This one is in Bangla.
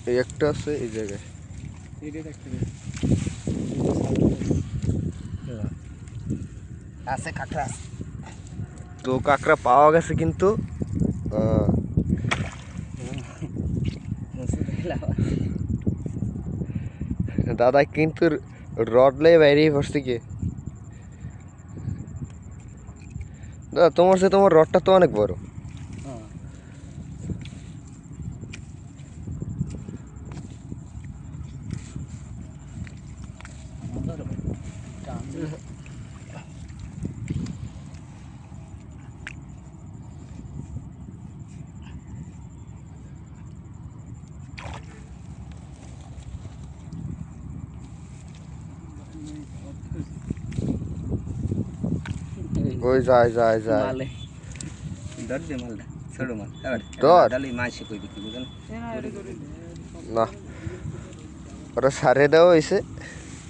এই একটা আছে এই জায়গায়। আছে কাঁকড়া আছে। তো কাঁকড়া পাওয়া গেছে কিন্তু দাদা কিন্তু রড লাই বাইরেই পড়ছে কি দাদা, তোমার রডটা তো অনেক বড়। ওই যায় যায় যায় ধর দে মালটা, ছোট মাল। ধর। ডালি মাসে কই বিক্রি বুঝেন না, ওটা সারে দেওয়া হয়েছে।